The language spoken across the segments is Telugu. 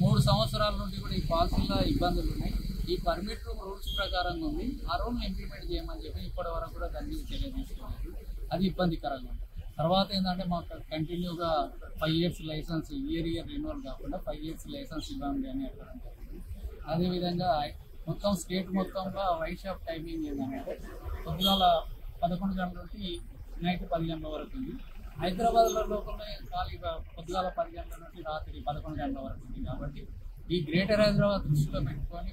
3 సంవత్సరాల నుండి కూడా ఈ పాలసీలో ఇబ్బందులు ఉన్నాయి. ఈ పర్మిట్ రూల్స్ ప్రకారంగా ఉంది. ఆ రూల్ ఇంప్లిమెంట్ చేయమని చెప్పి ఇప్పటి వరకు కూడా దాన్ని చర్య తీసుకోలేదు. అది ఇబ్బందికరంగా ఉంది. తర్వాత ఏంటంటే మాకు కంటిన్యూగా 5 years లైసెన్స్ ఇయర్ రెన్యువల్ కాకుండా 5 years లైసెన్స్ ఇవ్వండి అని అడగడం జరిగింది. అదేవిధంగా మొత్తం స్టేట్ మొత్తంలో వైట్ షాప్ టైమింగ్ ఏంటంటే పొద్దుగాల 11 గంటల నుండి నైట్ 10 గంటల వరకు ఉంది. హైదరాబాద్లో లోపలనే ఖాళీగా పొద్దుగాల 10 గంటల నుండి రాత్రి 11 గంటల వరకు ఉంది. కాబట్టి ఈ గ్రేటర్ హైదరాబాద్ దృష్టిలో పెట్టుకొని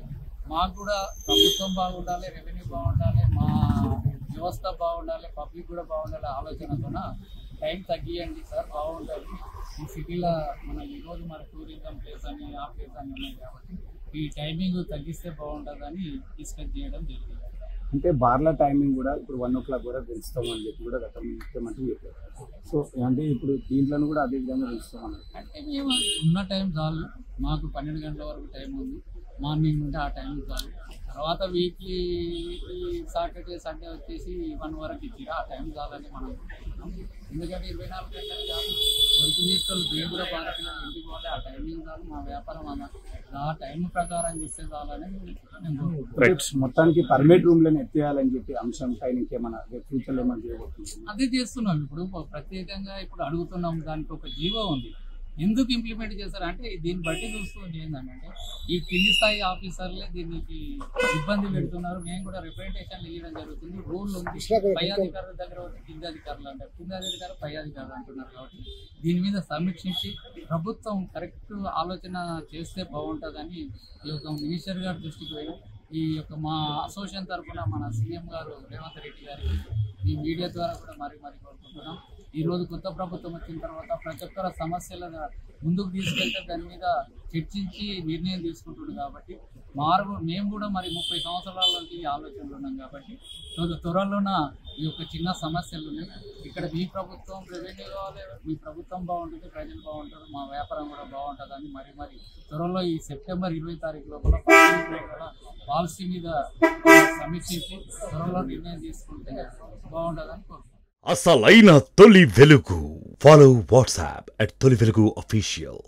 మాకు కూడా ప్రభుత్వం బాగుండాలి, రెవెన్యూ బాగుండాలి, మా వ్యవస్థ బాగుండాలి, పబ్లిక్ కూడా బాగుండాలి ఆలోచనతో టైం తగ్గియండి సార్ బాగుంటుంది. ఈ సిటీలో మన ఈరోజు మన టూరిజం ప్లేస్ అని ఆ ప్లేస్ అని ఉన్నాయి కాబట్టి ఈ టైమింగ్ తగ్గిస్తే బాగుంటుందని డిస్కస్ చేయడం జరిగింది. అంటే బార్ల టైమింగ్ కూడా ఇప్పుడు 1 o'clock కూడా పెంచుతామని చెప్పి కూడా గతంలో ముఖ్యమంత్రి చెప్పారు. సో అంటే ఇప్పుడు దీంట్లో కూడా అదే విధంగా పెంచుతామన్నారు. అంటే మేము ఉన్న టైం చాలు, మాకు 12 గంటల వరకు టైం ఉంది. మార్నింగ్ నుండి ఆ టైం చాలు. తర్వాత వీక్లీ సాటర్డే సండే వచ్చేసి 1 వరకు ఇచ్చిరా ఆ టైం చాలని మనం అనుకుంటున్నాం. ఎందుకంటే 24 గంటలు చాలు. వరకు తీసుకొని మేము కూడా భారతీయులు ఇంటికి పోతే ఆ టైమింగ్ చాలు, మా వ్యాపారం ఆ టైం ప్రకారం చేస్తే చాలని మొత్తానికి పర్మిట్ రూమ్లను ఎత్తేయాలని చెప్పి అంశం పైన ఇంకేమన్నా ఫ్యూచర్లో ఏమైనా చేయబోతుంది? అదే చేస్తున్నాం. ఇప్పుడు ప్రత్యేకంగా ఇప్పుడు అడుగుతున్నాం. దానికి ఒక జీవో ఉంది. ఎందుకు ఇంప్లిమెంట్ చేశారంటే దీన్ని బట్టి చూస్తుంది ఏంటంటే ఈ కింది స్థాయి ఆఫీసర్లే దీనికి ఇబ్బంది పెడుతున్నారు. మేము కూడా రిప్రజెంటేషన్ ఇవ్వడం జరుగుతుంది. రూల్ ఉంది. పై అధికారుల దగ్గర వచ్చి కింది అధికారులు అంటారు, కింది అధికారులు పై అధికారులు అంటున్నారు. కాబట్టి దీని మీద సమీక్షించి ప్రభుత్వం కరెక్ట్ ఆలోచన చేస్తే బాగుంటుందని ఈ యొక్క మినిస్టర్ గారి దృష్టికి పోయి ఈ యొక్క మా అసోసియేషన్ తరఫున మన సీఎం గారు రేవంత్ రెడ్డి గారికి ఈ మీడియా ద్వారా కూడా మరీ కోరుకుంటున్నాం. ఈరోజు కొత్త ప్రభుత్వం వచ్చిన తర్వాత ప్రతి ఒక్కరి సమస్యలను ముందుకు తీసుకెళ్తే దాని మీద చర్చించి నిర్ణయం తీసుకుంటుంది. కాబట్టి మేము కూడా మరి 30 సంవత్సరాల నుండి ఆలోచనలు ఉన్నాం. కాబట్టి త్వరలోన ఈ యొక్క చిన్న సమస్యలు ఉన్నాయి. ఇక్కడ మీ ప్రభుత్వం రెవెన్యూ కావాలి, మీ ప్రభుత్వం బాగుంటుంది, ప్రజలు బాగుంటారు, మా వ్యాపారం కూడా బాగుంటుందని మరి త్వరలో ఈ సెప్టెంబర్ 20 తారీఖు లోపల పాలసీ మీద సమీక్షించి త్వరలో నిర్ణయం తీసుకుంటే బాగుంటుందని కోరుకుంటున్నాం. అసలైన తొలి వెలుగు. ఫాలో వాట్సాప్ @తొలి వెలుగు official.